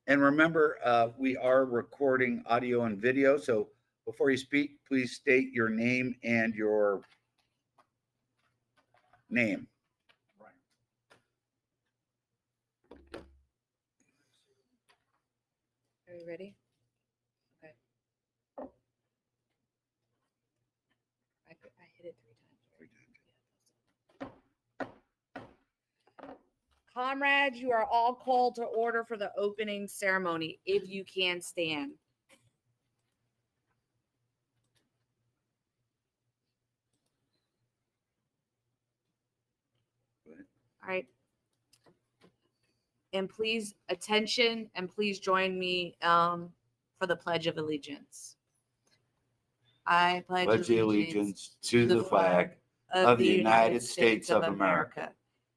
And remember, we are recording audio and video. So before you speak, please state your name and your name. Are you ready? Okay. I hit it 3 times. Comrades, you are all called to order for the opening ceremony. If you can stand. All right. And please, attention, and please join me for the Pledge of Allegiance. I pledge allegiance to the flag of the United States of America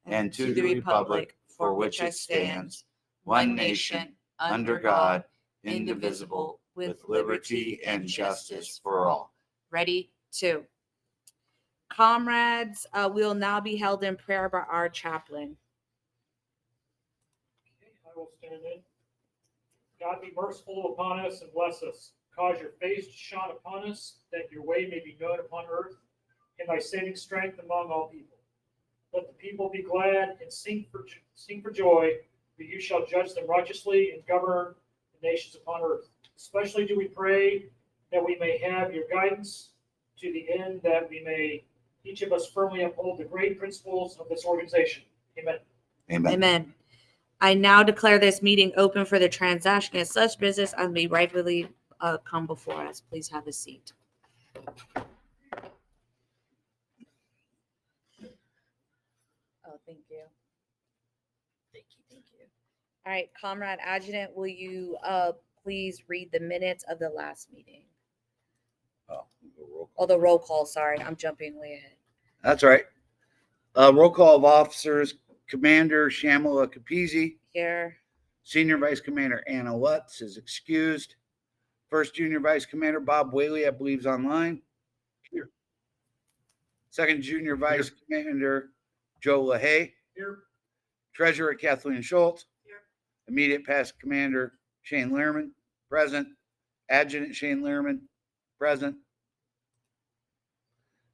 and to the republic for which it stands, one nation, under God, indivisible, with liberty and justice for all. Ready? 2. Comrades, will now be held in prayer by our chaplain. I will stand in. God be merciful upon us and bless us. Cause your face to shine upon us, that your way may be known upon earth, and thy saving strength among all people. Let the people be glad and sing for joy, for you shall judge them righteously and govern the nations upon earth. Especially do we pray that we may have your guidance to the end that we may each of us firmly uphold the great principles of this organization. Amen. Amen. Amen. I now declare this meeting open for the transaction of such business as may rightfully come before us. Please have a seat. Oh, thank you. Thank you. All right, Comrade Adjutant, will you please read the minutes of the last meeting? The roll call. Sorry, I'm jumping way ahead. That's right. Roll call of officers. Commander Shamala Capizzi. Here. Senior Vice Commander Anna Lutz is excused. First Junior Vice Commander Bob Whaley, I believe, is online. Here. Second Junior Vice Commander Joe LaHaye. Here. Treasurer Kathleen Schultz. Here. Immediate Past Commander Shane Lehrman, present. Adjutant Shane Lehrman, present.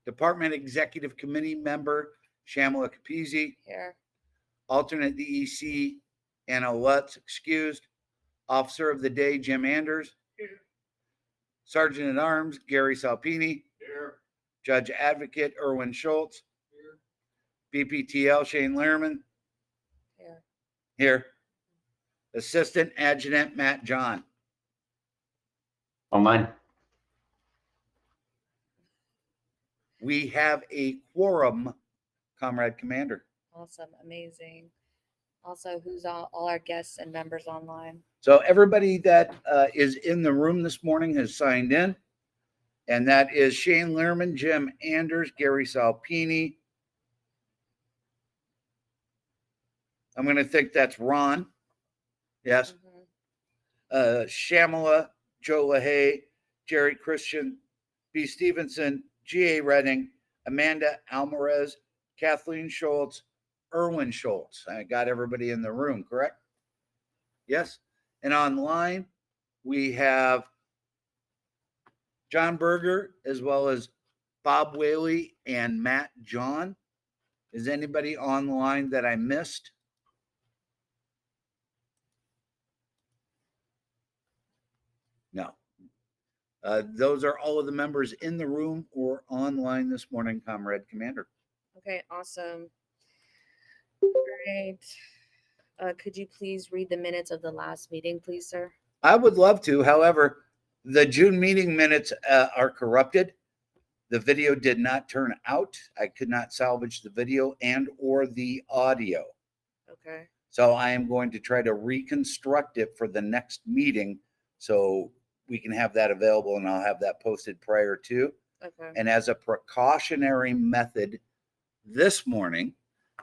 Department Executive Committee Member Shamala Capizzi. Here. Alternate DEC Anna Lutz, excused. Officer of the Day Jim Anders. Here. Sergeant at Arms Gary Salpini. Here. Judge Advocate Erwin Schultz. Here. BPTL Shane Lehrman. Here. Assistant Adjutant Matt John. Online. We have a quorum, Comrade Commander. Awesome. Amazing. Also, who's all our guests and members online? So everybody that is in the room this morning has signed in. And that is Shane Lehrman, Jim Anders, Gary Salpini. I'm going to think that's Ron. Yes. Shamala, Joe LaHaye, Jerry Christian, B. Stevenson, G.A. Redding, Amanda Alvarez, Kathleen Schultz, Erwin Schultz. I got everybody in the room, correct? Yes. And online, we have John Berger, as well as Bob Whaley and Matt John. Is anybody online that I missed? No. Those are all of the members in the room or online this morning, Comrade Commander. Okay, awesome. All right. Could you please read the minutes of the last meeting, please, sir? I would love to. However, the June meeting minutes are corrupted. The video did not turn out. I could not salvage the video and or the audio. Okay. So I am going to try to reconstruct it for the next meeting so we can have that available, and I'll have that posted prior to. Okay. And as a precautionary method this morning,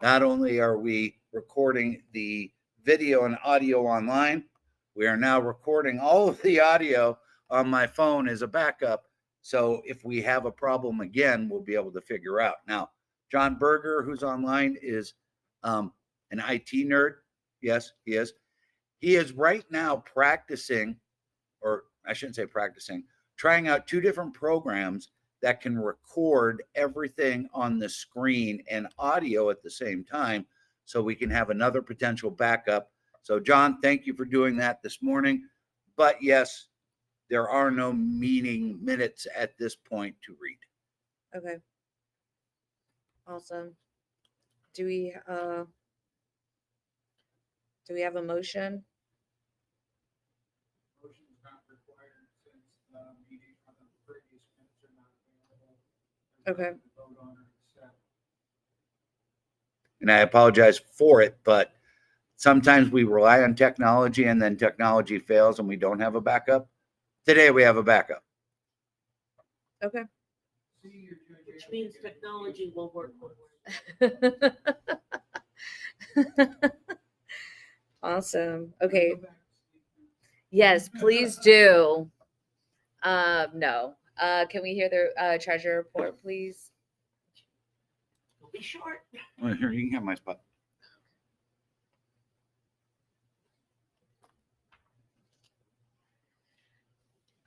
not only are we recording the video and audio online, we are now recording all of the audio on my phone as a backup. So if we have a problem again, we'll be able to figure out. Now, John Berger, who's online, is an IT nerd. Yes, he is. He is right now practicing, or I shouldn't say practicing, trying out 2 different programs that can record everything on the screen and audio at the same time, so we can have another potential backup. So John, thank you for doing that this morning. But yes, there are no meeting minutes at this point to read. Okay. Awesome. Do we have a motion? Motion is not required since the meeting on the previous minutes are not available. Okay. Vote on or accept. And I apologize for it, but sometimes we rely on technology and then technology fails and we don't have a backup. Today we have a backup. Okay. See, you're doing Which it. means technology will work with Awesome. Okay. Go back to sleep now. Yes, please do. No. Can we hear the treasurer report, please? It'll be short. Well, here, you can have my spot.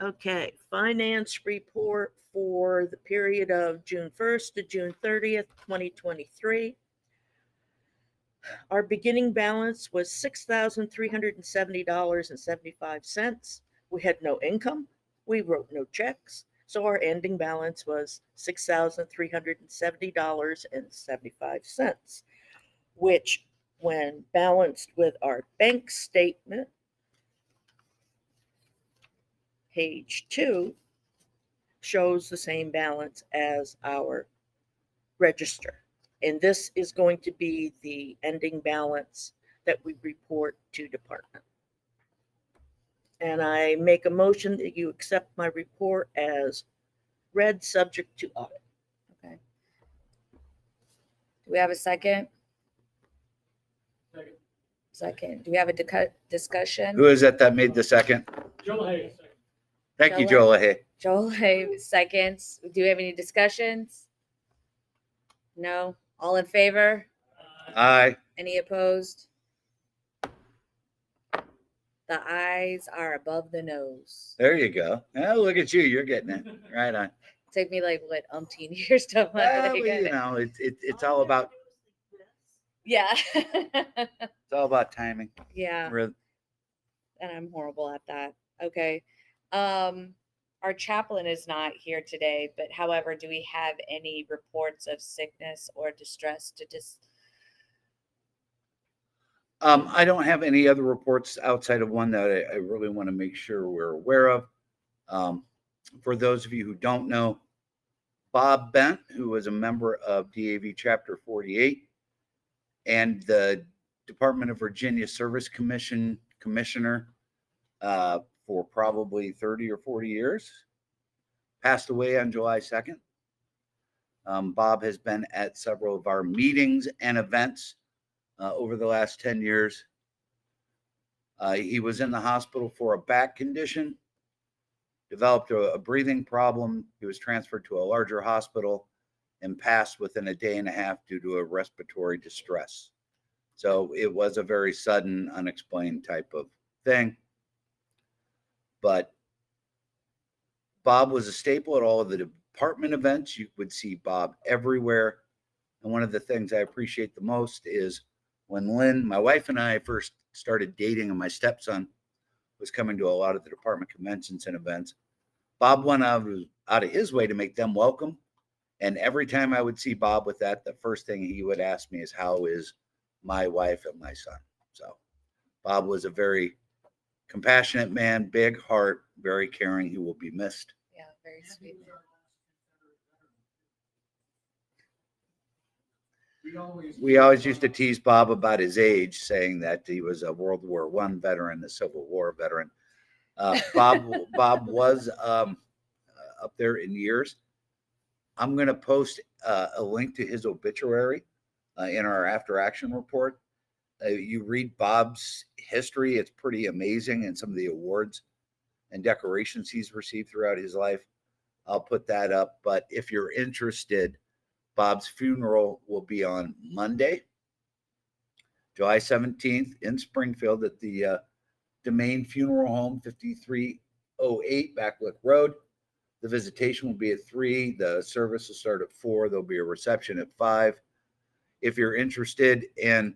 Okay, finance report for the period of June 1st to June 30th, 2023. Our beginning balance was $6,370.75. We had no income. We wrote no checks. So our ending balance was $6,370.75, which, when balanced with our bank statement, page 2, shows the same balance as our register. And this is going to be the ending balance that we report to department. And I make a motion that you accept my report as read, subject to audit. Okay. Do we have a second? Second. Second. Do we have a discussion? Who is it that made the second? Joe Hayes. Thank you, Joel. Joel. Hey. Joel, hey, seconds. Do we have any discussions? No? All in favor? Aye. Any opposed? The ayes are above the nose. There you go. Oh, look at you. You're getting it right on. Took me like what umpteen years to Well, finally you get it. know, it's all about Yeah. timing. Yeah. We're- And I'm horrible at that. Okay. Our chaplain is not here today, but however, do we have any reports of sickness or distress to I don't have any other reports outside of one that I really want to make sure we're aware of. For those of you who don't know, Bob Bent, who was a member of DAV Chapter 48 and the Department of Virginia Service Commission commissioner for probably 30 or 40 years, passed away on July 2nd. Bob has been at several of our meetings and events over the last 10 years. He was in the hospital for a back condition, developed a breathing problem. He was transferred to a larger hospital and passed within a day and a half due to a respiratory distress. So it was a very sudden, unexplained type of thing. But Bob was a staple at all of the department events. You would see Bob everywhere. And one of the things I appreciate the most is when Lynn, my wife, and I first started dating, and my stepson was coming to a lot of the department conventions and events, Bob went out of his way to make them welcome. And every time I would see Bob with that, the first thing he would ask me is, how is my wife and my son? So Bob was a very compassionate man, big heart, very caring. He will be missed. Yeah, very And he sweet. was our last Confederate veteran. We always used to tease Bob about his age, saying that he was a World War I veteran, a Civil War veteran. Bob was up there in years. I'm going to post a link to his obituary in our after action report. You read Bob's history, it's pretty amazing, and some of the awards and decorations he's received throughout his life. I'll put that up. But if you're interested, Bob's funeral will be on Monday, July 17th in Springfield at the Domain Funeral Home, 5308 Backlick Road. The visitation will be at 3. The service will start at 4. There'll be a reception at 5. If you're interested in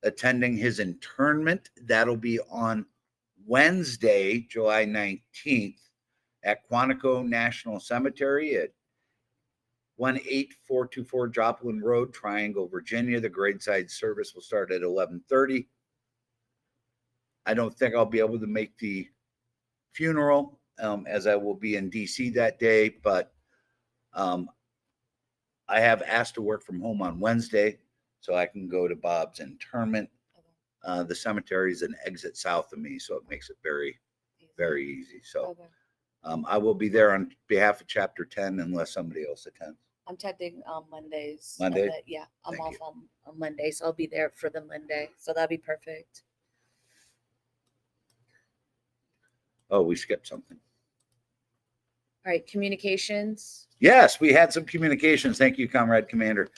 attending his internment, that'll be on Wednesday, July 19th at Quantico National Cemetery at 18424 Joplin Road, Triangle, Virginia. The graveside service will start at 11:30. I don't think I'll be able to make the funeral as I will be in DC that day, but I have asked to work from home on Wednesday so I can go to Bob's internment. The cemetery is an exit south of me, so it makes it very, very easy. So I will be there on behalf of Chapter 10 unless somebody else attends. I'm attending Mondays. Monday? Yeah, I'm Thank off you. on Monday, so I'll be there for the Monday. So that'll be perfect. Oh, we skipped something. All right, communications. Yes, we had some communications. Thank you, Comrade Commander.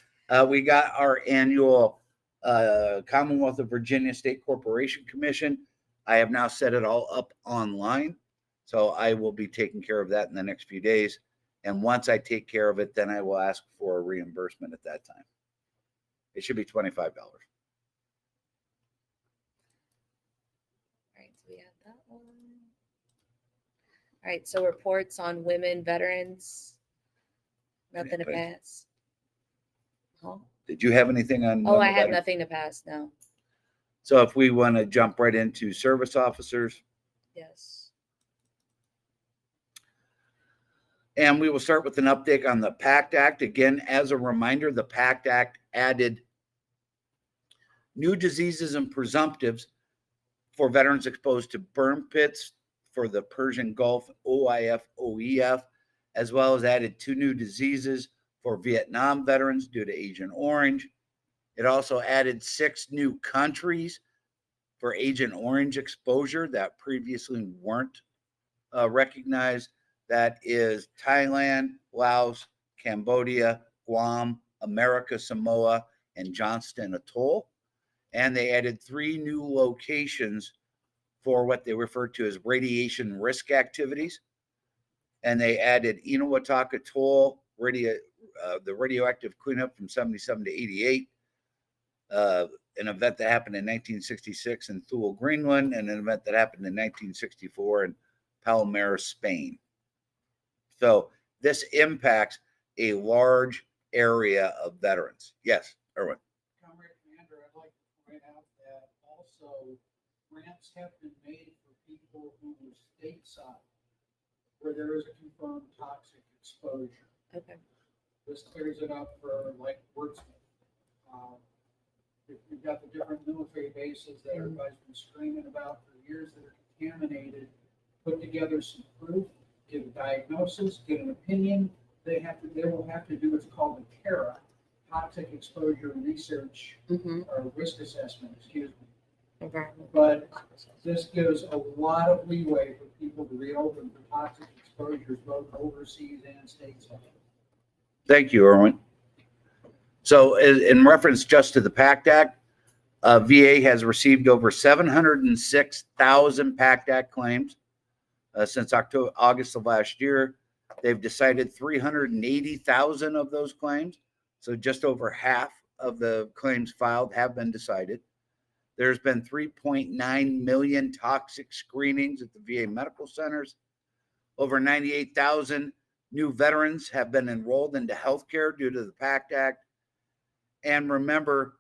We got our annual Commonwealth of Virginia State Corporation Commission. I have now set it all up online, so I will be taking care of that in the next few days. And once I take care of it, then I will ask for a reimbursement at that time. It should be $25. All right, so we have that one. All right, so reports on women veterans. Nothing to Anybody? pass. Huh? Did you have anything on? Oh, I the have veteran- nothing to pass. No. So if we want to jump right into service officers, Yes. and we will start with an update on the PACT Act. Again, as a reminder, the PACT Act added new diseases and presumptives for veterans exposed to burn pits for the Persian Gulf, OIF, OEF, as well as added 2 new diseases for Vietnam veterans due to Agent Orange. It also added 6 new countries for Agent Orange exposure that previously weren't recognized. That is Thailand, Laos, Cambodia, Guam, America Samoa, and Johnston Atoll. And they added 3 new locations for what they refer to as radiation risk activities. And they added Inawataka Atoll, the radioactive cleanup from 77 to 88, an event that happened in 1966 in Thule, Greenland, and an event that happened in 1964 in Palmera, Spain. So this impacts a large area of veterans. Yes, Erwin. Comrade Commander, I'd like to point out that also grants have been made for people who were stateside where there is a confirmed toxic exposure. Okay. This clears it up for like Portsmouth. You've got the different military bases that everybody's been screaming about for years that are contaminated. Put together some proof, give a diagnosis, get an opinion. They will have to do what's called a TARA, toxic exposure research Mm-hmm. or risk assessment, excuse me. Environment. But this gives a lot of leeway for people to reopen for toxic exposures both overseas and stateside. Thank you, Erwin. So in reference just to the PACT Act, VA has received over 706,000 PACT Act claims since August of last year. They've decided 380,000 of those claims. So just over half of the claims filed have been decided. There's been 3.9 million toxic screenings at the VA medical centers. Over 98,000 new veterans have been enrolled into healthcare due to the PACT Act. And remember,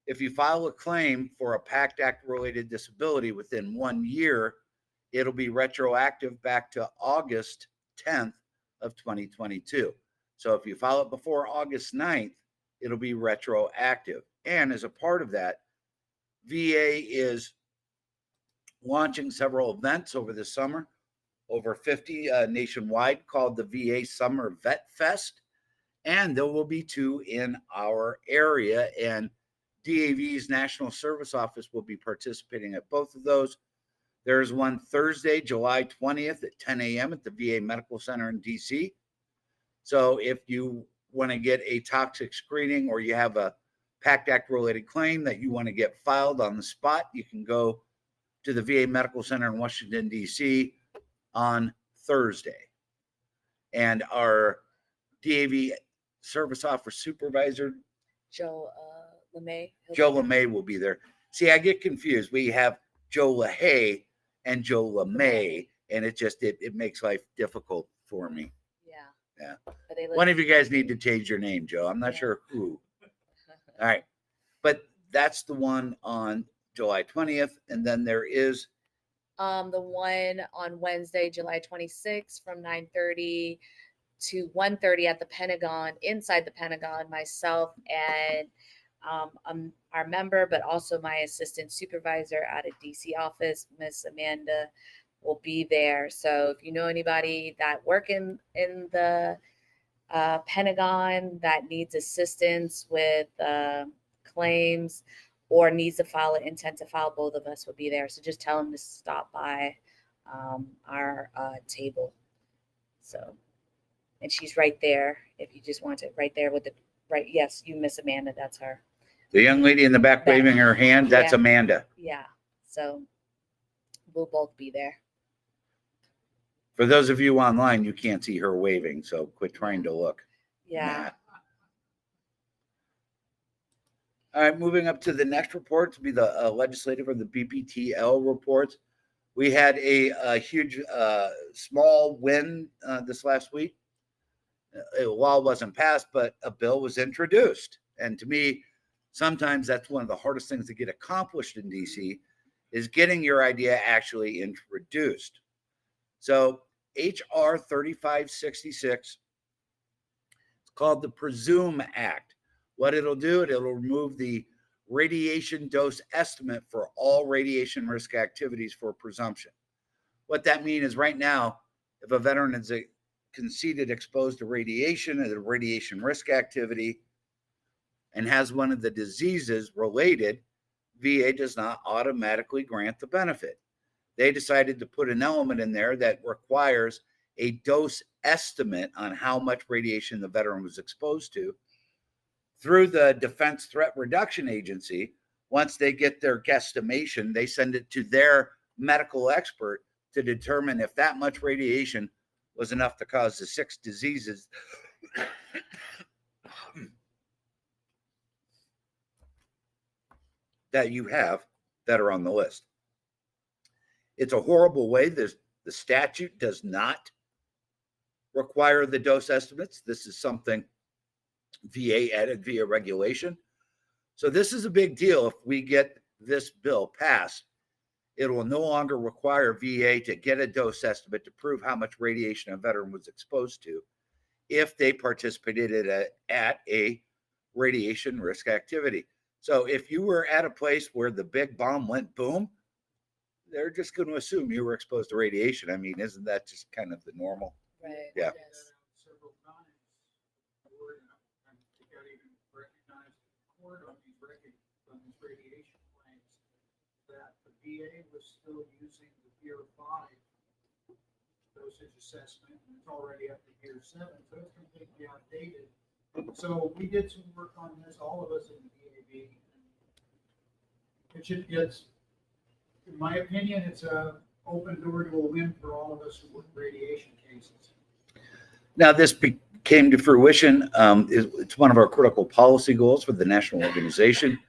if you file a claim for a PACT Act related disability within 1 year, it'll be retroactive back to August 10th of 2022. So if you file it before August 9th, it'll be retroactive. And as a part of that, VA is launching several events over the summer, over 50 nationwide, called the VA Summer Vet Fest. And there will be 2 in our area, and DAV's National Service Office will be participating at both of those. There's one Thursday, July 20th at 10 a.m. at the VA Medical Center in DC. So if you want to get a toxic screening or you have a PACT Act related claim that you want to get filed on the spot, you can go to the VA Medical Center in Washington, D.C. on Thursday. And our DAV Service Officer Supervisor, Joe LeMay. Joe LeMay, will be there. See, I get confused. We have Joe LaHaye and Joe LeMay, and it makes life difficult for me. Yeah. Yeah. But they One of you guys need to change your name, Joe. I'm not Yeah. sure who. All right. But that's the one on July 20th. And then there is The one on Wednesday, July 26th from 9:30 to 1:30 at the Pentagon, inside the Pentagon, myself and our member, but also my assistant supervisor out of DC office, Miss Amanda, will be there. So if you know anybody that work in the Pentagon that needs assistance with claims or needs to file an intent to file, both of us will be there. So just tell them to stop by our table. So, and she's right there. If you just want it, right there with the right. Yes, you Miss Amanda. That's her. the young lady in the back waving her hand. That's Yeah. Amanda. Yeah. So we'll both be there. For those of you online, you can't see her waving, so quit trying to look. Yeah. All right, moving up to the next report to be the legislative or the BPTL reports. We had a huge small win this last week. A law wasn't passed, but a bill was introduced. And to me, sometimes that's one of the hardest things to get accomplished in DC is getting your idea actually introduced. So HR 3566, it's called the Presume Act. What it'll do, it'll remove the radiation dose estimate for all radiation risk activities for presumption. What that means is right now, if a veteran is conceded exposed to radiation and a radiation risk activity and has one of the diseases related, VA does not automatically grant the benefit. They decided to put an element in there that requires a dose estimate on how much radiation the veteran was exposed to. Through the Defense Threat Reduction Agency, once they get their guesstimation, they send it to their medical expert to determine if that much radiation was enough to cause the 6 diseases that you have that are on the list. It's a horrible way. The statute does not require the dose estimates. This is something VA added via regulation. So this is a big deal. If we get this bill passed, it will no longer require VA to get a dose estimate to prove how much radiation a veteran was exposed to if they participated at a radiation risk activity. So if you were at a place where the big bomb went boom, they're just going to assume you were exposed to radiation. I mean, isn't that just kind of the normal? Right. Yeah. Yes. Several times. They got even recognized in court on these radiation claims that the VA was still using the year 5 dosage assessment, and it's already up to year 7, so it's completely outdated. So we did some work on this, all of us in the DAV. It's, in my opinion, it's a open door to a win for all of us who work radiation cases. Now, this came to fruition. It's one of our critical policy goals for the national organization.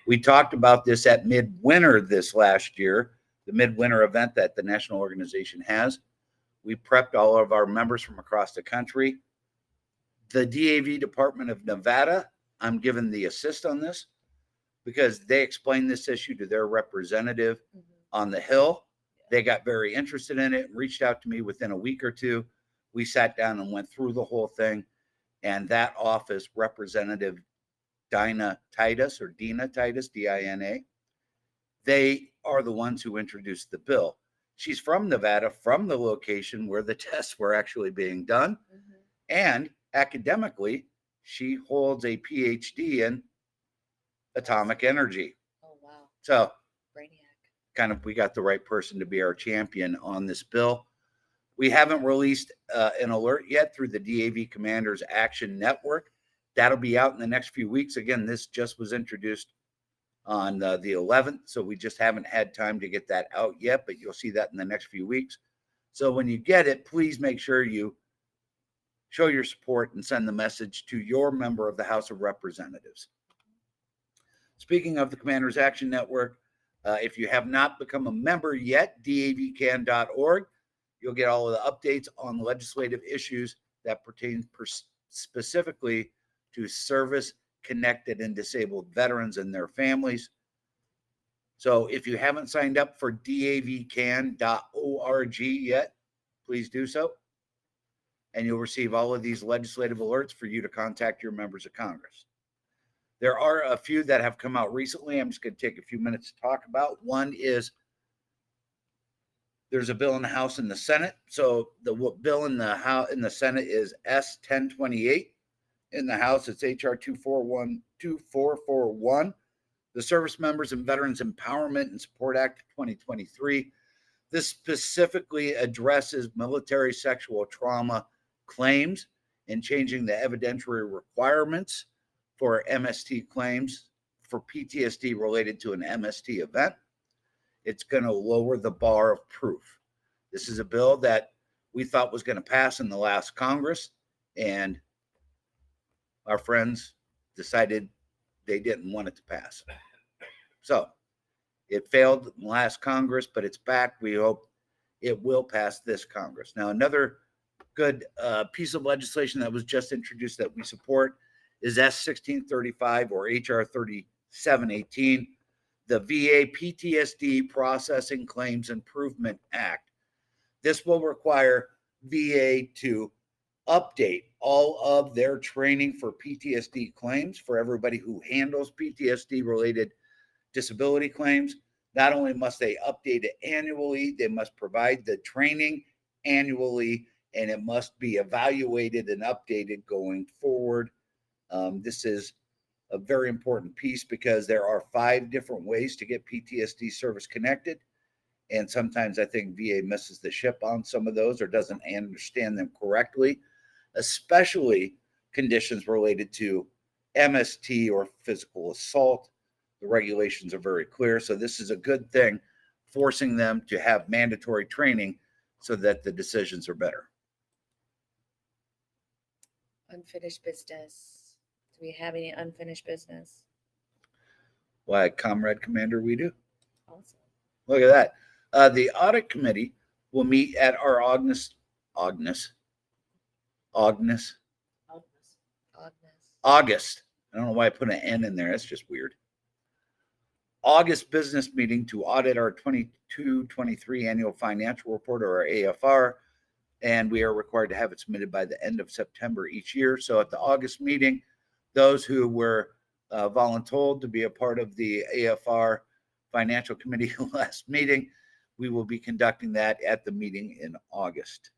We talked about this at midwinter this last year, the midwinter event that the national organization has. We prepped all of our members from across the country. The DAV Department of Nevada, I'm giving the assist on this because they explained this issue to their representative on the Hill. They got very interested in it and reached out to me within a week or two. We sat down and went through the whole thing. And that office, Representative Dina Titus, Dina, they are the ones who introduced the bill. She's from Nevada, from the location where the tests were actually being done. And academically, she holds a PhD in atomic energy. Oh, wow. So Brainiac. we got the right person to be our champion on this bill. We haven't released an alert yet through the DAV Commanders Action Network. That'll be out in the next few weeks. Again, this just was introduced on the 11th. So we just haven't had time to get that out yet, but you'll see that in the next few weeks. So when you get it, please make sure you show your support and send the message to your member of the House of Representatives. Speaking of the Commanders Action Network, if you have not become a member yet, davcan.org, you'll get all of the updates on legislative issues that pertain specifically to service-connected and disabled veterans and their families. So if you haven't signed up for davcan.org yet, please do so. And you'll receive all of these legislative alerts for you to contact your members of Congress. There are a few that have come out recently. I'm just going to take a few minutes to talk about. One is there's a bill in the House and the Senate. So the bill in the House in the Senate is S 1028. In the House, it's HR 2441, the Service Members and Veterans Empowerment and Support Act of 2023. This specifically addresses military sexual trauma claims and changing the evidentiary requirements for MST claims for PTSD related to an MST event. It's going to lower the bar of proof. This is a bill that we thought was going to pass in the last Congress, and our friends decided they didn't want it to pass. So it failed in the last Congress, but it's back. We hope it will pass this Congress. Now, another good piece of legislation that was just introduced that we support is S 1635 or HR 3718, the VA PTSD Processing Claims Improvement Act. This will require VA to update all of their training for PTSD claims for everybody who handles PTSD related disability claims. Not only must they update it annually, they must provide the training annually, and it must be evaluated and updated going forward. This is a very important piece because there are 5 different ways to get PTSD service connected. And sometimes I think VA misses the ship on some of those or doesn't understand them correctly, especially conditions related to MST or physical assault. The regulations are very clear. So this is a good thing, forcing them to have mandatory training so that the decisions are better. Unfinished business. Do we have any unfinished business? Why, Comrade Commander, we do. Awesome. Look at that. The audit committee will meet at our August. I don't know why I put an N in there. That's just weird. August business meeting to audit our 22-23 annual financial report, or our AFR, and we are required to have it submitted by the end of September each year. So at the August meeting, those who were voluntold to be a part of the AFR financial committee last meeting, we will be conducting that at the meeting in August.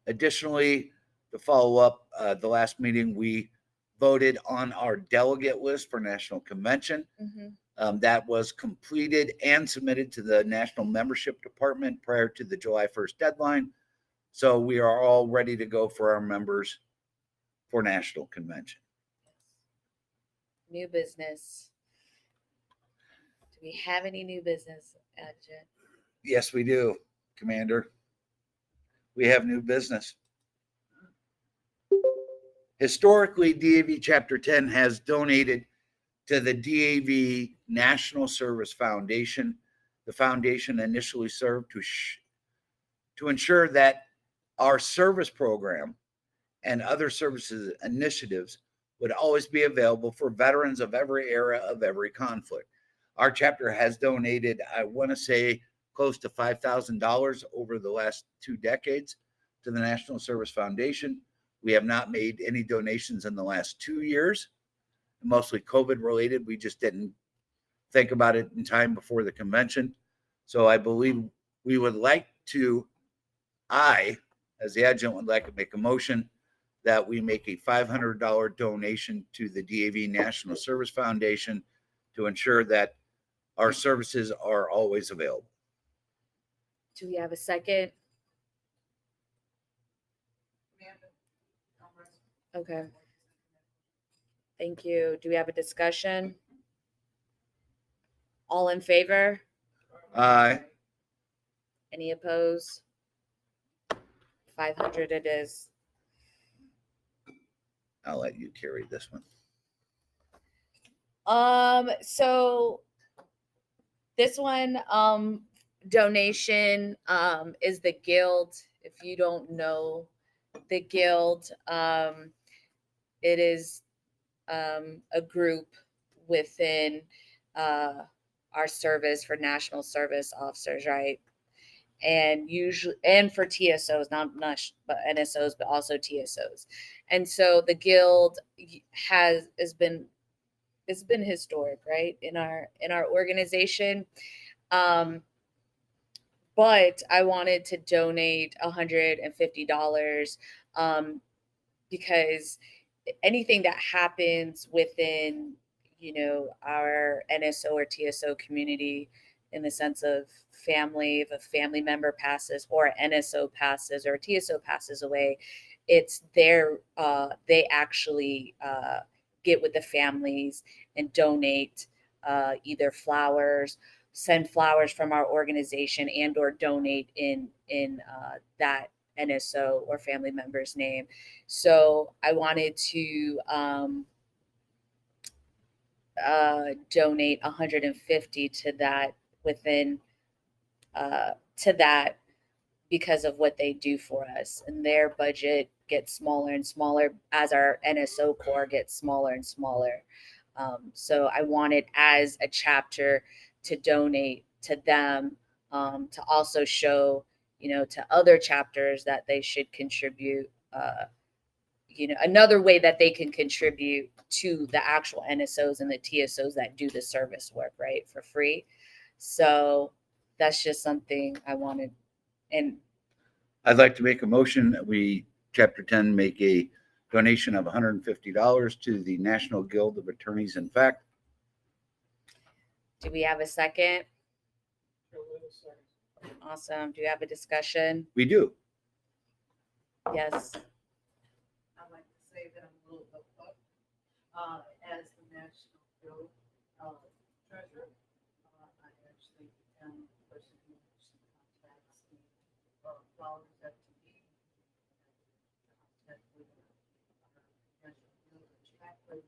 Additionally, to follow up the last meeting, we voted on our delegate list for National Convention. That was completed and submitted to the National Membership Department prior to the July 1st deadline. So we are all ready to go for our members for National Convention. New business. Do we have any new business, Adjunct? Yes, we do, Commander. We have new business. Historically, DAV Chapter 10 has donated to the DAV National Service Foundation. The foundation initially served to ensure that our service program and other services initiatives would always be available for veterans of every era of every conflict. Our chapter has donated, I want to say, close to $5,000 over the last 2 decades to the National Service Foundation. We have not made any donations in the last 2 years, mostly COVID related. We just didn't think about it in time before the convention. So I believe we would like to, as the adjutant, would like to make a motion that we make a $500 donation to the DAV National Service Foundation to ensure that our services are always available. Do we have a second? Okay. Thank you. Do we have a discussion? All in favor? Aye. Any opposed? 500 it is. I'll let you carry this one. So this one, donation, is the Guild. If you don't know the Guild, it is, a group within, our service for national service officers, right? And usually, and for TSOs, not but NSOs, but also TSOs. And so the Guild has been, it's been historic, right, in our organization. But I wanted to donate $150, because anything that happens within, our NSO or TSO community, in the sense of family, if a family member passes or NSO passes or TSO passes away, it's their, they actually get with the families and donate either flowers, send flowers from our organization, and or donate in that NSO or family member's name. So I wanted to donate 150 to that within to that, because of what they do for us, and their budget gets smaller and smaller as our NSO core gets smaller and smaller. So I wanted, as a chapter, to donate to them, to also show, to other chapters that they should contribute, another way that they can contribute to the actual NSOs and the TSOs that do the service work, right, for free. So that's just something I wanted. And I'd like to make a motion that we, Chapter 10, make a donation of $150 to the National Guild of Attorneys in Fact. do we have a second? Awesome. Do you have a discussion? We do. Yes. I'd like to say that I'm a little upset, as the National Guild treasurer. I actually am the person who actually contacts the flowers FTE. Contact with our National Guild chaplain.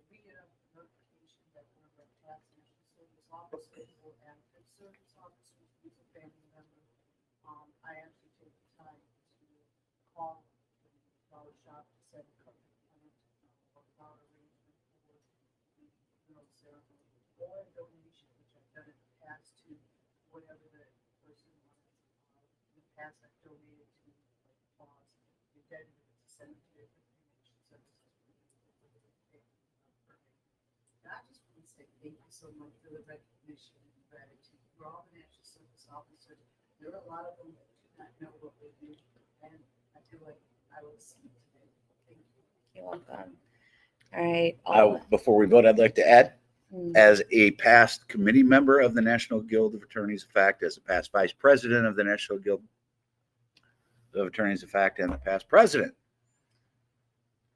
We get a notification that one of our past national service officers or active service officers is a family member. I actually take the time to call the flower shop to set a covenant plan or flower arrangement for the funeral ceremony or a donation, which I've done in the past to whatever the person wants. In the past, I've donated to like cause the dead to cemetery for cremation services. And I just want to say thank you so much for the recognition and gratitude for all the national service officers. There are a lot of them that do not know what we do, and I feel like I will see today. Thank you. You're welcome. All right. Before we vote, I'd like to add, Mm. as a past committee member of the National Guild of Attorneys of Fact, as a past vice president of the National Guild of Attorneys of Fact, and the past president,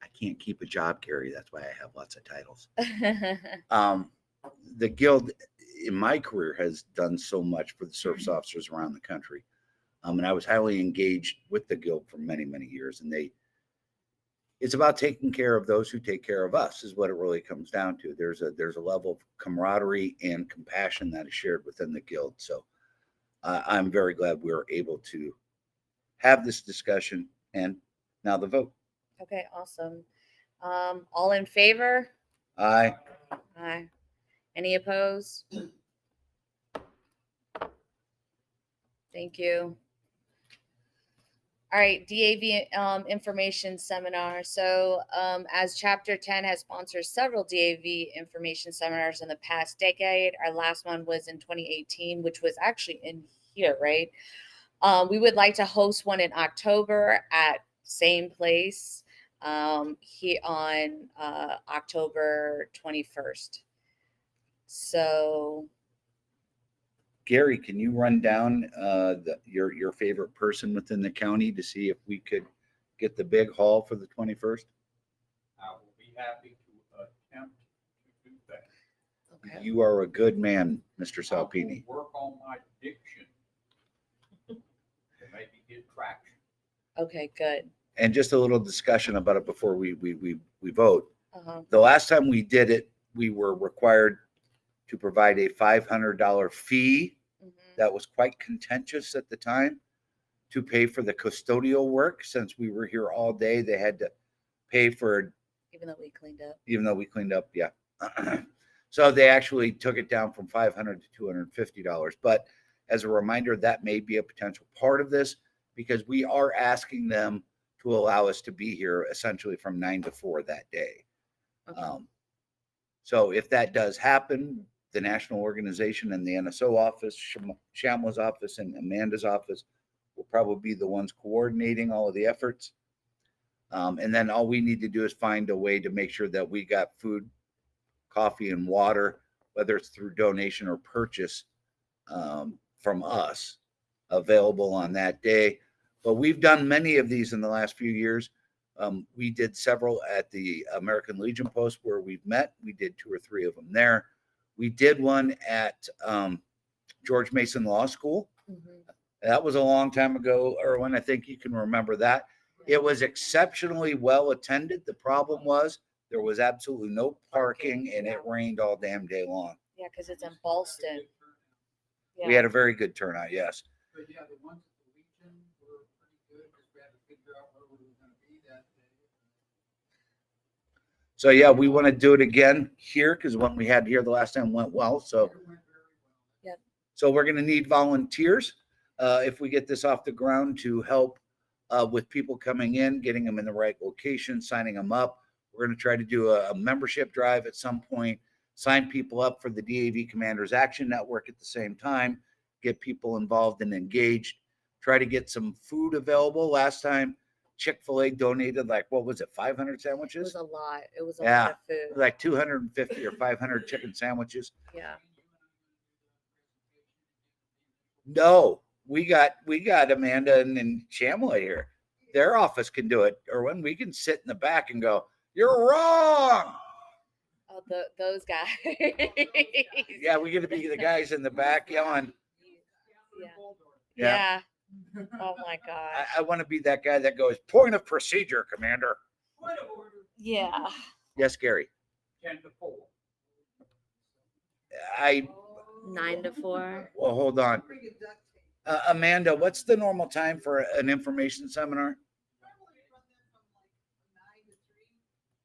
I can't keep a job, Gary. That's why I have lots of titles. The Guild, in my career, has done so much for the service officers around the country. And I was highly engaged with the Guild for many, many years. And it's about taking care of those who take care of us, is what it really comes down to. There's a level of camaraderie and compassion that is shared within the Guild. So I'm very glad we were able to have this discussion, and now the vote. Okay, awesome. All in favor? Aye. Aye. Any opposed? Thank you. All right, DAV information seminar. So as Chapter 10 has sponsored several DAV information seminars in the past decade, our last one was in 2018, which was actually in here, right? We would like to host one in October at same place, here on October 21st. So Gary, can you run down your favorite person within the county to see if we could get the big haul for the 21st? I will be happy to Okay. You are a good man, Mr. Salpini. Work on my diction. To maybe get traction. Okay, good. And just a little discussion about it before we vote. Uh-huh. The last time we did it, we were required to provide a $500 fee. Mhm. That was quite contentious at the time to pay for the custodial work. Since we were here all day, they had to pay for, Even though we cleaned up. even though we cleaned up. Yeah. So they actually took it down from $500 to $250. But as a reminder, that may be a potential part of this because we are asking them to allow us to be here essentially from 9 to 4 that day. Okay. So if that does happen, the national organization and the NSO office, Shamla's office and Amanda's office will probably be the ones coordinating all of the efforts. And then all we need to do is find a way to make sure that we got food, coffee, and water, whether it's through donation or purchase from us, available on that day. But we've done many of these in the last few years. We did several at the American Legion Post where we've met. We did 2 or 3 of them there. We did one at George Mason Law School. Mhm. That was a long time ago, Erwin. I think you can remember that. It was exceptionally well attended. The problem was there was absolutely no parking and it rained all damn day long. Yeah, because it's in Ballston. Yeah. We had a very good turnout, yes. But yeah, the ones at the Legion were pretty good, because we had to figure out where we were gonna be that day. So yeah, we want to do it again here because what we had here the last time went well. So It went very well. So we're going to need volunteers if we get this off the ground to help with people coming in, getting them in the right location, signing them up. We're going to try to do a membership drive at some point, sign people up for the DAV Commanders Action Network at the same time, get people involved and engaged, try to get some food available. Last time, Chick-fil-A donated like, what was it, 500 It sandwiches? was a lot. It was a Yeah. lot of food. Like 250 or 500 chicken sandwiches. Yeah. No, we got Amanda and Shamla here. Their office can do it. Or when we can sit in the back and go, "You're wrong." Oh, those guys. Yeah, we get to be the guys in the back yelling. Yeah. Oh my gosh. I want to be that guy that goes, "Point of procedure, Commander." Point of order. Yeah. Yes, Gary. 10 to 4. I 9 to 4. well, hold on. Bring a duct tape. Amanda, what's the normal time for an information seminar? Normally run them from like 9 to 3,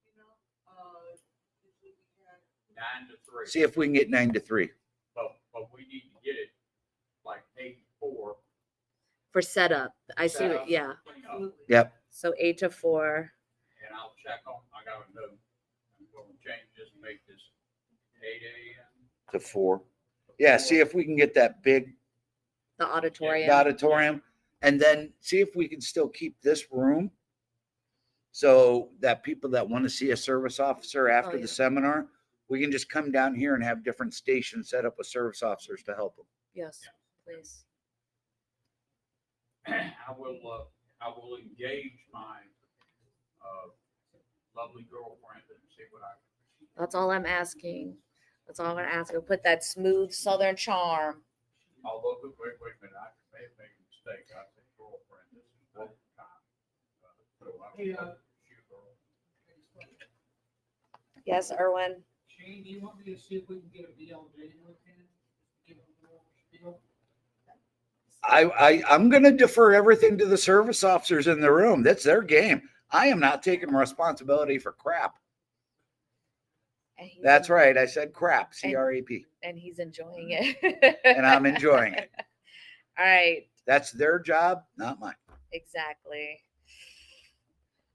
you know, usually we had. 9 to 3. See if we can get 9 to 3. But we need to get it like 8 to 4. For setup. I see Setup. what, yeah. Clean up. Absolutely. Yep. So 8 to 4. And I'll check on, I got a note. I'm going to change this, make this 8 a.m. To 4. Yeah, see if we can get that big The auditorium. auditorium and then see if we can still keep this room so that people that want to see a service officer after yeah. the seminar, we can just come down here and have different stations set up with service officers to help them. Yes, please. I will engage my lovely girlfriend and see what I. That's all I'm asking. That's all I'm gonna ask. We'll put that smooth southern charm. Although, wait a minute, I may have made a mistake. I said girlfriend, this is one time. So I will Yeah. shoot her. Yes, Erwin. Shane, do you want me to see if we can get a BLJ with him? Give him a little spiel? I'm going to defer everything to the service officers in the room. That's their game. I am not taking responsibility for crap. And he's That's en- right. I said crap, CRAP, And he's enjoying it. and I'm enjoying it. All right. That's their job, not mine. Exactly.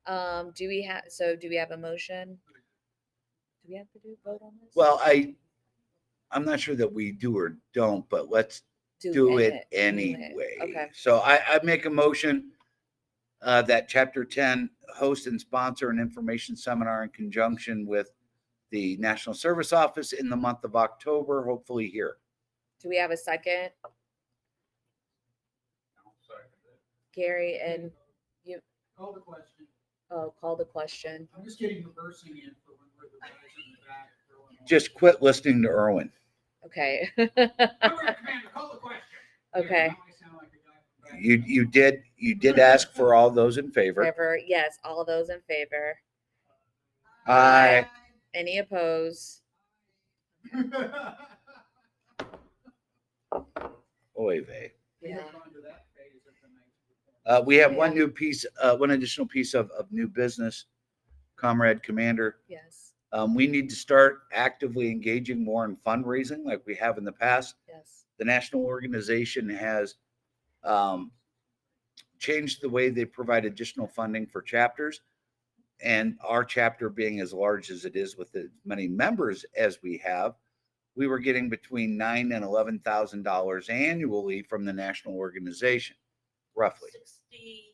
Do we have a motion? Do we have to vote on this? Well, I'm not sure that we do or don't, but let's do it anyway. Okay. So I make a motion that Chapter 10 host and sponsor an information seminar in conjunction with the National Service Office in the month of October, hopefully here. Do we have a second? I'll second it. Gary and Call the question. call the question. I'm just getting reversing in for when we're the guys in the back throwing Just quit listening to Erwin. Okay. All right, Commander, call the question. Okay. Now I sound like a guy from back- You did ask for all those in favor. Favor, yes, all those in favor. Aye. Any opposed? Oy vey. We Yeah. have gone to that phase of the night. We have Yeah. one additional piece of new business, Comrade Commander. Yes, We need to start actively engaging more in fundraising like we have in the past. yes. The national organization has changed the way they provide additional funding for chapters. And our chapter being as large as it is with as many members as we have, we were getting between $9,000 and $11,000 annually from the national organization, roughly. 62,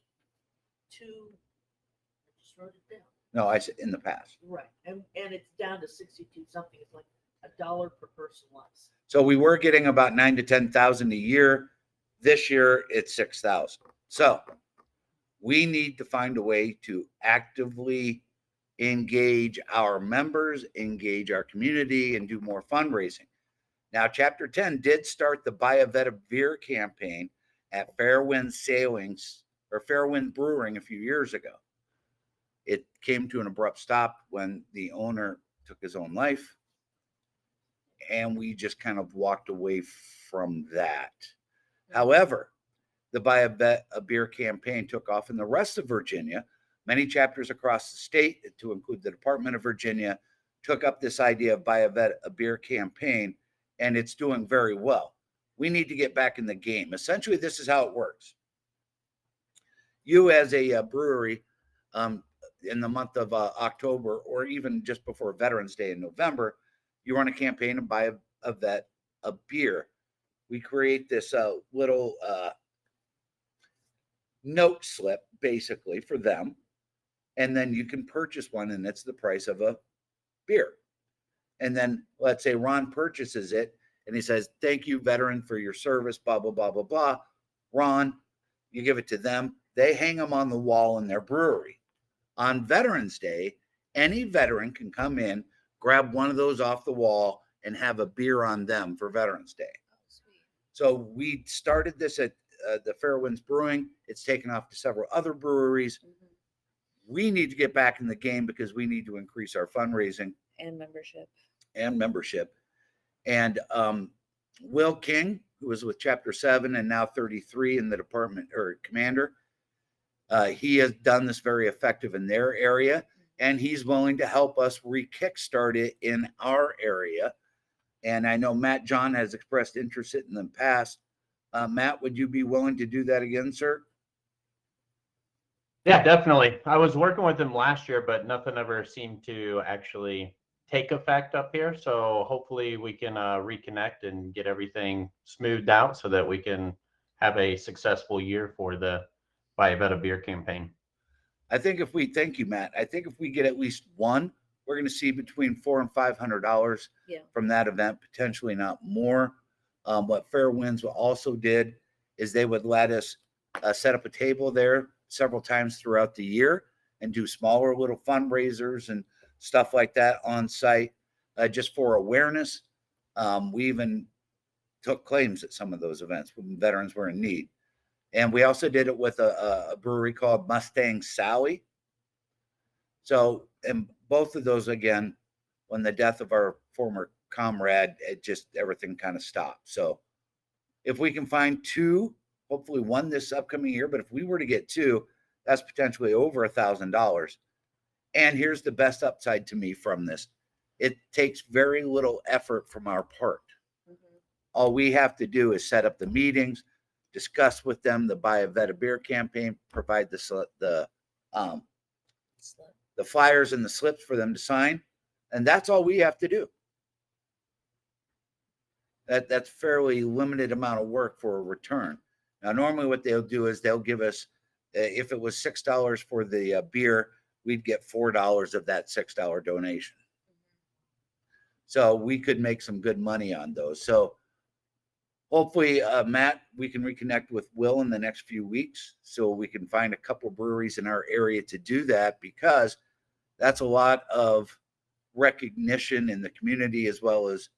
I just wrote it down. No, I said in the past. Right, and it's down to 62 something, it's like $1 per person less. So we were getting about 9,000 to 10,000 a year. This year it's 6,000. So we need to find a way to actively engage our members, engage our community, and do more fundraising. Now, Chapter 10 did start the Buy a Vet a Beer campaign at Fairwind Sailings or Fairwind Brewing a few years ago. It came to an abrupt stop when the owner took his own life, and we just kind of walked away from that. However, the Buy a Vet a Beer campaign took off in the rest of Virginia. Many chapters across the state, to include the Department of Virginia, took up this idea of Buy a Vet a Beer campaign, and it's doing very well. We need to get back in the game. Essentially, this is how it works. You as a brewery, in the month of October, or even just before Veterans Day in November, you run a campaign to buy a vet a beer. We create this little note slip basically for them, and then you can purchase one, and it's the price of a beer. And then let's say Ron purchases it and he says, "Thank you, veteran, for your service, blah blah blah blah blah." Ron, you give it to them, they hang them on the wall in their brewery. On Veterans Day, any veteran can come in, grab one of those off the wall, and have a beer on them for Veterans Day. Oh, sweet. So we started this at the Fairwinds Brewing. It's taken off to several other breweries. Mhm. We need to get back in the game because we need to increase our fundraising And membership. and membership. And Will King, who was with Chapter 7 and now 33 in the department or commander, he has done this very effective in their area, and he's willing to help us re-kickstart it in our area. And I know Matt John has expressed interest in the past. Matt, would you be willing to do that again, sir? Yeah, definitely. I was working with him last year, but nothing ever seemed to actually take effect up here. So hopefully we can reconnect and get everything smoothed out so that we can have a successful year for the Buy a Vet a Beer campaign. Thank you, Matt. I think if we get at least one, we're going to see between $400 and $500 Yeah. from that event, potentially not more. What Fairwinds also did is they would let us set up a table there several times throughout the year and do smaller little fundraisers and stuff like that on site, just for awareness. We even took claims at some of those events when veterans were in need. And we also did it with a brewery called Mustang Sally. So, and both of those, again, when the death of our former comrade, everything kind of stopped. So if we can find two, hopefully one this upcoming year, but if we were to get two, that's potentially over $1,000. And here's the best upside to me from this. It takes very little effort from our part. Mhm. All we have to do is set up the meetings, discuss with them the Buy a Vet a Beer campaign, provide the flyers and the slips for them to sign, and that's all we have to do. That's fairly limited amount of work for a return. Now, normally what they'll do is they'll give us, if it was $6 for the beer, we'd get $4 of that $6 donation. So we could make some good money on those. So hopefully, Matt, we can reconnect with Will in the next few weeks so we can find a couple breweries in our area to do that, because that's a lot of recognition in the community, as well as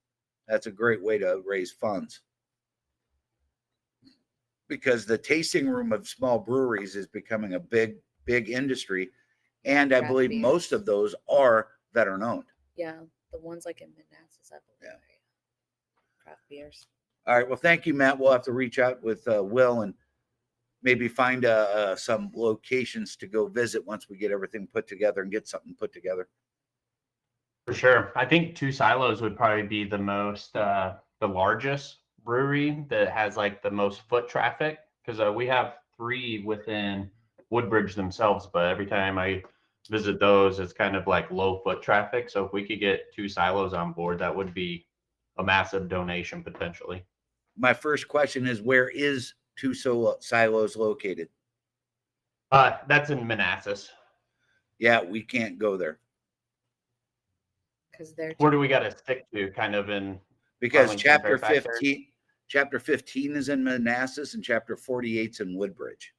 that's a great way to raise funds. Because the tasting room of small breweries is becoming a big industry. And I Craft believe beers. most of those are veteran owned. Yeah, the ones like in Manassas, I believe. Yeah. Craft beers. All right. Well, thank you, Matt. We'll have to reach out with Will and maybe find some locations to go visit once we get everything put together and get something put together. For sure. I think Two Silos would probably be the most, the largest brewery that has like the most foot traffic, because we have 3 within Woodbridge themselves, but every time I visit those, it's kind of like low foot traffic. So if we could get Two Silos on board, that would be a massive donation potentially. My first question is, where is Two Silos located? That's in Manassas. Yeah, we can't go there Because they're Where do we got to stick to? Kind of in because Arlington-Fairfax chapter 15 is in Manassas and chapter 48 is in Woodbridge.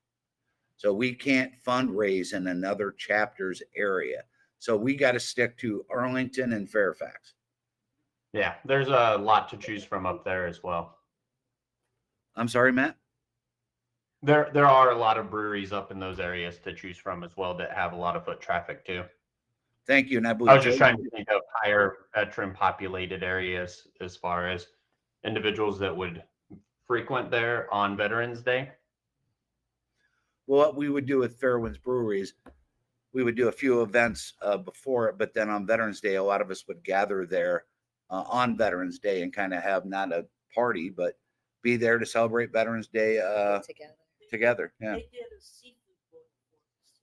So we can't fundraise in another chapter's area. So we got to stick to Arlington and Fairfax. Yeah, there's a lot to choose from up there as well. I'm sorry, Matt? There are a lot of breweries up in those areas to choose from as well that have a lot of foot traffic too. Thank you. And I I believe was just trying to think of higher veteran populated areas as far as individuals that would frequent there on Veterans Day. well, what we would do with Fairwinds Breweries, we would do a few events before it, but then on Veterans Day, a lot of us would gather there on Veterans Day and kind of have not a party, but be there to celebrate Veterans Day together. together. Yeah. They did a seafood boil for us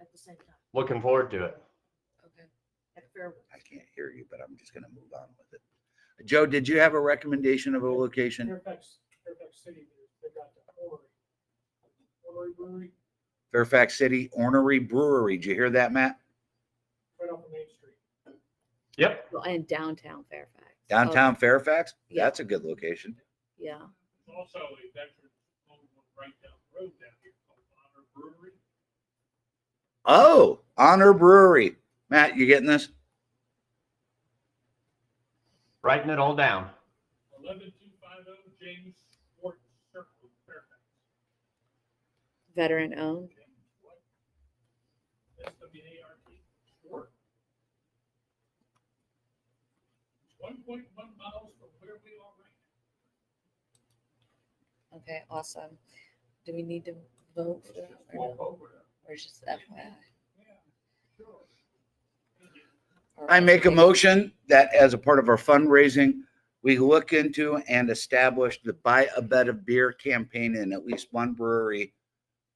at the same time Looking forward to it. Okay. at Fairwood. I can't hear you, but I'm just going to move on with it. Joe, did you have a recommendation of a location? Fairfax City, they got the Ornery Brewery Fairfax City Ornery Brewery. Did you hear that, Matt? right off of Main Street. Yep. Well, and downtown Fairfax. Downtown Fairfax? Yeah. That's a good location. Yeah. There's also a veteran owned one right down the road down here called Honor Brewery. Oh, Honor Brewery. Matt, you getting this? Writing it all down. 11250 James Fort Circle, Fairfax. Veteran owned. James what? SWART. Sport. It's 1.1 miles from where we are right Okay, awesome. Do we need to vote for that? now. Or, Walk no? over there. Or just FYI? Yeah, sure. Or I make a maybe- motion that as a part of our fundraising, we look into and establish the Buy a Bed of Beer campaign in at least one brewery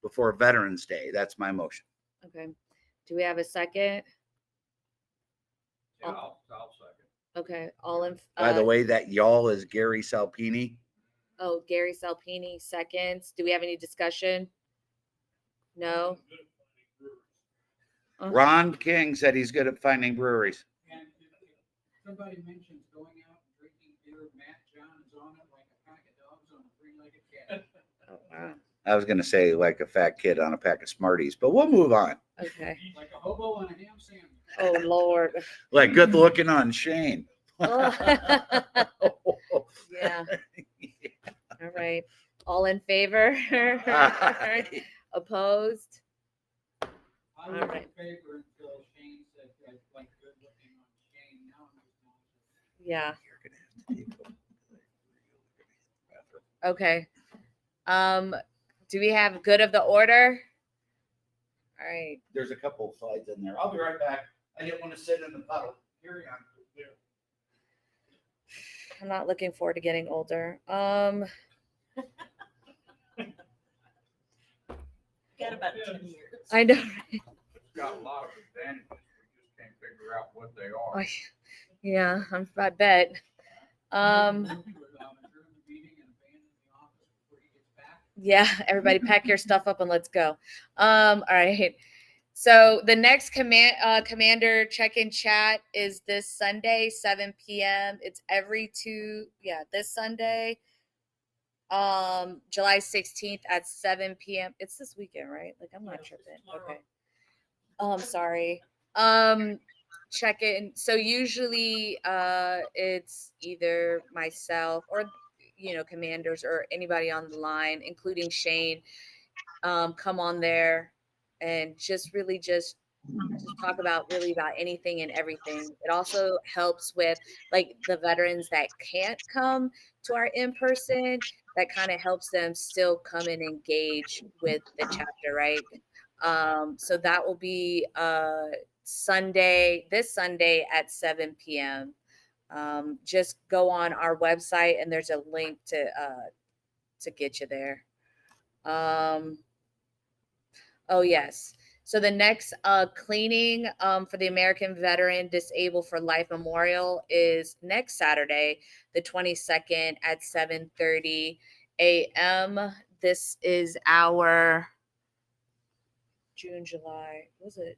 before Veterans Day. That's my motion. Okay. Do we have a second? Yeah, I'll second. Okay, all in. By the way, that y'all is Gary Salpini. Oh, Gary Salpini seconds. Do we have any discussion? No. Good at finding brewers. Uh, Ron King said he's good at finding breweries. And if somebody mentions going out and drinking beer, Matt John is on it like a pack of dogs on a three-legged cat. Oh, wow. I was going to say like a fat kid on a pack of Smarties, but we'll move on. Okay. Like a hobo on a ham sandwich. Oh, Lord. Like good looking on Shane. Oh. Yeah. All right. All in favor? Opposed? I was All right. in favor until Shane said that like good looking on Shane. Now I'm just not. Yeah. You're gonna have to Okay. Do we have good of the order? All right. There's a couple of slides in there. I'll be right back. I didn't want to sit in the puddle. Carry on. I'm not looking forward to getting older. Got about 10 years. I know. It's got a lot of advantages. We just can't figure out what they are. I- Yeah, I bet. Movie was on adjourn the meeting and abandon the office before he gets back. Yeah, everybody pack your stuff up and let's go. All right. So the next commander check-in chat is this Sunday, 7 p.m. It's this Sunday, July 16th at 7 p.m. It's this weekend, right? Like I'm not tripping. Okay. Oh, I'm sorry. check in. So usually it's either myself or commanders or anybody on the line, including Shane, come on there and just really just talk about anything and everything. It also helps with like the veterans that can't come to our in-person, that kind of helps them still come and engage with the chapter, right? So that will be this Sunday at 7 p.m. Just go on our website and there's a link to get you there. Oh yes. So the next cleaning for the American Veteran Disabled for Life Memorial is next Saturday, the 22nd at 7:30 a.m. This is our July. Was it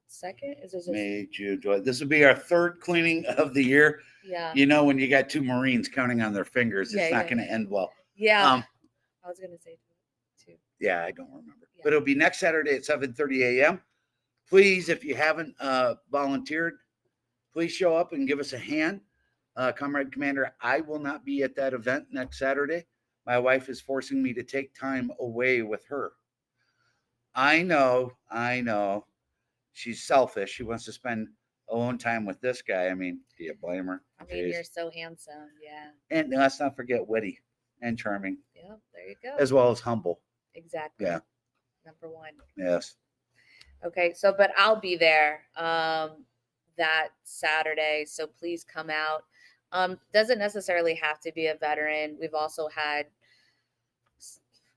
second? Is this May, June, July. This will be our third cleaning of the year. Yeah. You know, when you got two Marines counting on their fingers, it's not going to end well. Yeah. I was gonna say too. Yeah, I don't remember. Yeah. But it'll be next Saturday at 7:30 a.m. Please, if you haven't volunteered, please show up and give us a hand. Comrade Commander, I will not be at that event next Saturday. My wife is forcing me to take time away with her. I know. She's selfish. She wants to spend alone time with this guy. I mean, do you blame her? I mean, you're so handsome. Yeah. And let's not forget witty and charming. Yeah, there you go. As well as humble. Exactly. Yeah. Number one. Yes. Okay, so but I'll be there that Saturday, so please come out. Doesn't necessarily have to be a veteran. We've also had,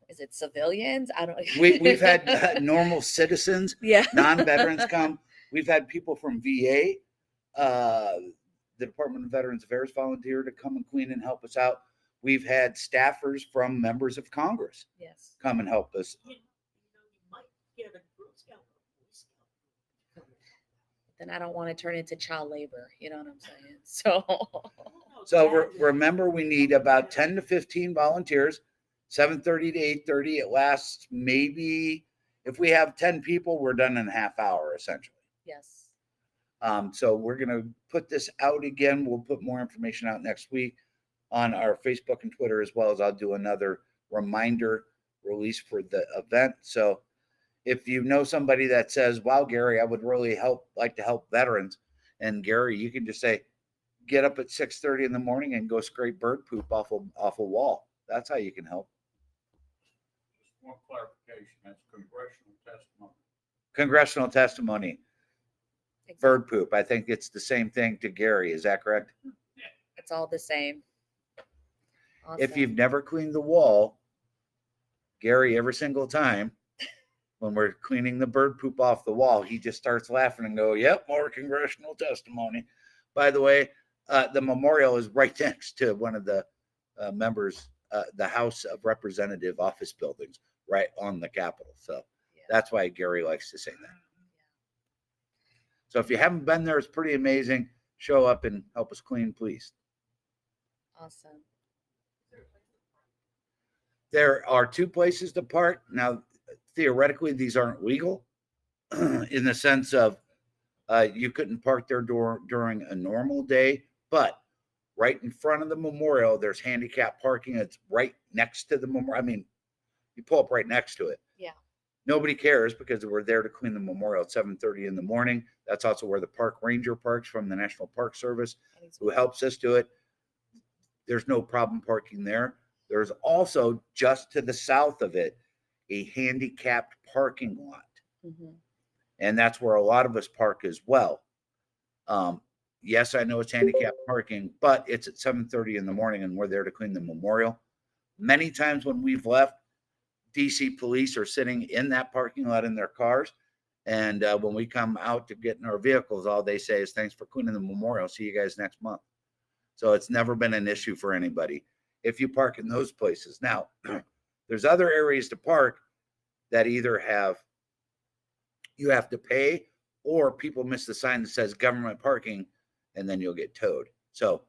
is it civilians? I don't know. We've had normal citizens, yeah, non-veterans come. We've had people from VA, the Department of Veterans Affairs volunteer to come and clean and help us out. We've had staffers from members of Congress yes. come and help us. You might get a Girl Scout or a Boy Scout. Then I don't want to turn into child labor. You know what I'm saying? So. So remember, we need about 10 to 15 volunteers, 7:30 to 8:30. It lasts maybe, if we have 10 people, we're done in a half hour, essentially. Yes. So we're going to put this out again. We'll put more information out next week on our Facebook and Twitter, as well as I'll do another reminder release for the event. So if you know somebody that says, wow, Gary, I would really like to help veterans. And Gary, you can just say, get up at 6:30 in the morning and go scrape bird poop off a wall. That's how you can help. Just one clarification, that's congressional testimony. Congressional testimony, Exactly. bird poop. I think it's the same thing to Gary. Is that correct? It's all the same. If Awesome. you've never cleaned the wall, Gary, every single time when we're cleaning the bird poop off the wall, he just starts laughing and go, yep, more congressional testimony. By the way, the memorial is right next to one of the members, the House of Representative office buildings, right on the Capitol. So that's why Gary likes to say that. So if you haven't been there, it's pretty amazing. Show up and help us clean, please. Awesome. There are 2 places to park. Now, theoretically, these aren't legal in the sense of you couldn't park there during a normal day, but right in front of the memorial, there's handicap parking. It's right next to the memorial. I mean, you pull up right next to it. Yeah. Nobody cares because we're there to clean the memorial at 7:30 in the morning. That's also where the park ranger parks from the National Park Service, who helps us do it. There's no problem parking there. There's also, just to the south of it, a handicapped parking lot. Mm-hmm. And that's where a lot of us park as well. Yes, I know it's handicapped parking, but it's at 7:30 in the morning and we're there to clean the memorial. Many times when we've left, DC police are sitting in that parking lot in their cars. And when we come out to get in our vehicles, all they say is, thanks for cleaning the memorial. See you guys next month. So it's never been an issue for anybody if you park in those places. Now, there's other areas to park that either you have to pay, or people miss the sign that says government parking, and then you'll get towed. So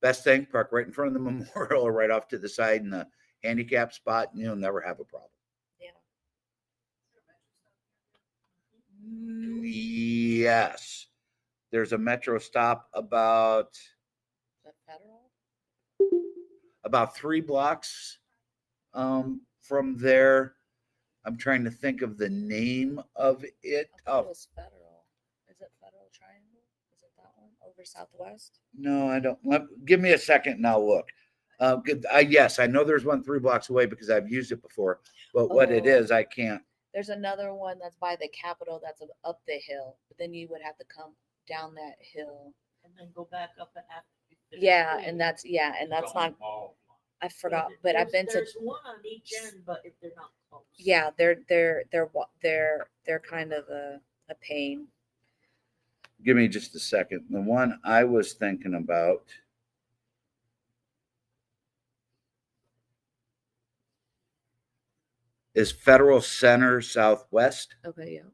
best thing, park right in front of the memorial or right off to the side in the handicap spot, and you'll never have a problem. Yeah. Yes. There's a metro stop about Is that federal? 3 blocks from there. I'm trying to think of the name of it. I thought it Oh, was federal. Is it Federal Triangle? Is it that one over Southwest? no, I don't. Give me a second and I'll look. Yes, I know there's one 3 blocks away because I've used it before, but what it Oh. is, I can't. There's another one that's by the Capitol that's up the hill, but then you would have to come down that hill. And then go back up and after. you finish Yeah, cleaning. and that's It's on not. the mall. I forgot, but I've been to. There's one on each end, but if they're not close. Yeah, they're kind of a pain. Give me just a second. The one I was thinking about is Federal Center Southwest, Okay, yeah,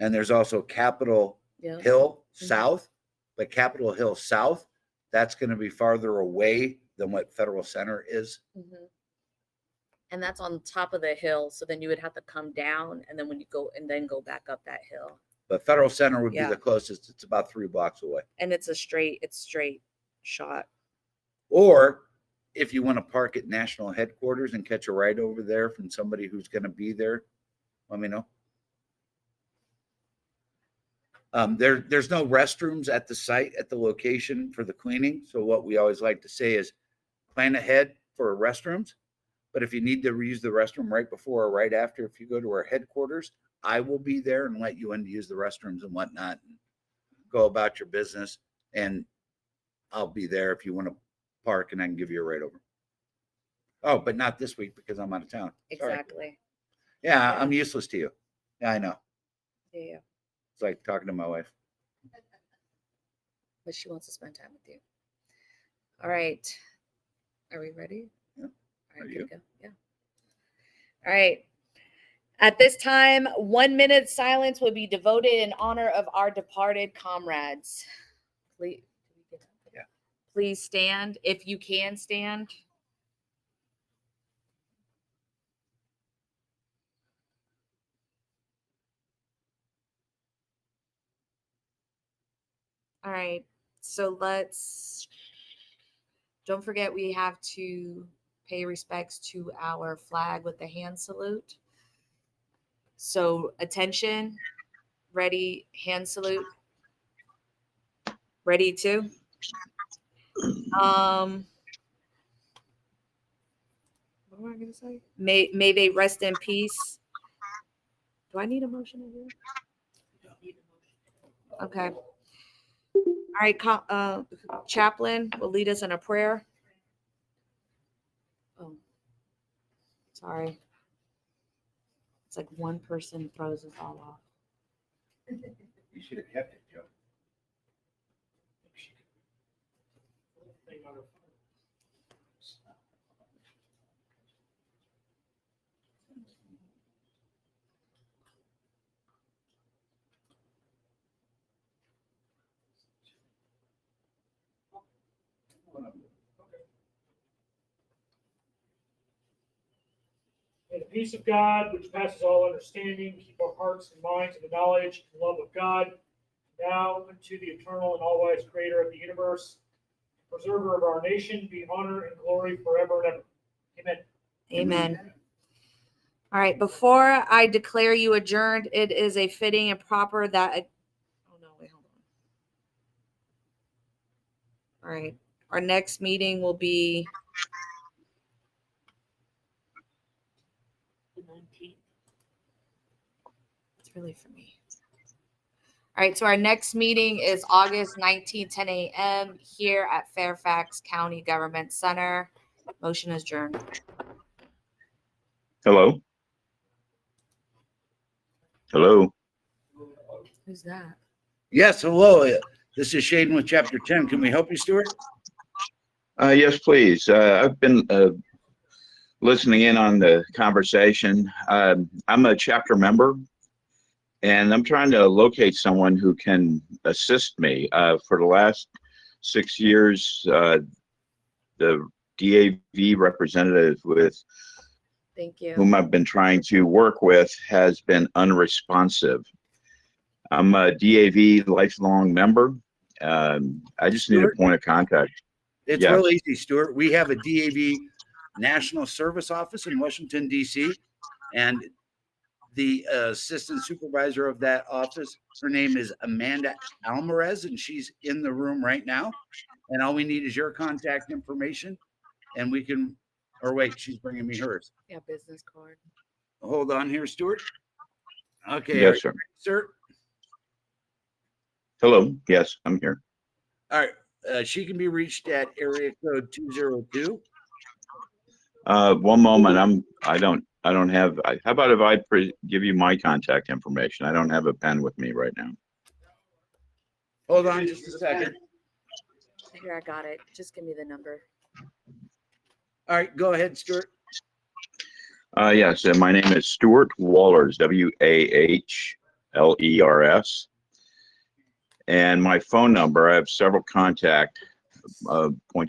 and there's also Capitol yeah. Hill South, but Capitol Hill South, that's going to be farther away than what Federal Center is. Mhm. And that's on top of the hill, so then you would have to come down, and then when you go and then go back up that hill. But Federal Center would be Yeah. the closest. It's about 3 blocks away. And it's straight shot. Or if you want to park at national headquarters and catch a ride over there from somebody who's going to be there, let me know. There's no restrooms at the site, at the location for the cleaning. So what we always like to say is plan ahead for restrooms. But if you need to use the restroom right before or right after, if you go to our headquarters, I will be there and let you in to use the restrooms and whatnot. And go about your business, and I'll be there if you want to park, and I can give you a ride over. Oh, but not this week because I'm out of town. Sorry. Exactly. Yeah, I'm useless to you. Yeah, I know. Yeah. It's like talking to my wife. But she wants to spend time with you. All right. Are we ready? Yeah. All Are right, you? good to go. Yeah. All right. At this time, 1 minute silence will be devoted in honor of our departed comrades. Please, Yeah. please stand if you can stand. All right. So don't forget we have to pay respects to our flag with the hand salute. So attention, ready, hand salute. Ready to. What am I gonna say? May they rest in peace. Do I need a motion in here? Okay. All right, chaplain will lead us in a prayer. Oh, sorry. It's like one person throws us all off. You should have kept it, Joe. May the peace of God, which passes all understanding, keep our hearts and minds in the knowledge and love of God, now unto the eternal and all-wise creator of the universe, preserver of our nation, be honor and glory forever and ever. Amen. Amen. All right, before I declare you adjourned, it is a fitting and proper that. Oh, no, wait, hold on. All right, our next meeting will be The 19th. it's really for me. All right, so our next meeting is August 19th, 10 a.m. here at Fairfax County Government Center. Motion is adjourned. Hello? Hello? Who's that? Yes, hello. This is Shaden with Chapter 10. Can we help you, Stuart? Yes, please. I've been listening in on the conversation. I'm a chapter member, and I'm trying to locate someone who can assist me. For the last 6 years, the DAV representative with Thank you. whom I've been trying to work with has been unresponsive. I'm a DAV lifelong member. I just need a Stuart? point of contact. It's Yes. real easy, Stuart. We have a DAV National Service Office in Washington, D.C., and the assistant supervisor of that office, her name is Amanda Alvarez, and she's in the room right now. And all we need is your contact information, and we can, or wait, she's bringing me hers. Yeah, business card. Hold on here, Stuart. Okay, Yes, sir. sir. Hello. Yes, I'm here. All right. She can be reached at area code 202. One moment. I don't have, how about if I give you my contact information? I don't have a pen with me right now. Hold on just a second. Here, I got it. Just give me the number. All right, go ahead, Stuart. Yes, my name is Stuart Wallers, Wahlers. And my phone number, I have several points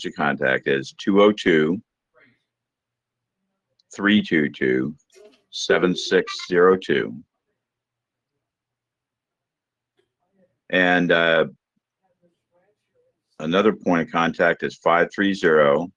of contact, is 202-322-7602. And another point of contact is 530-786-8255.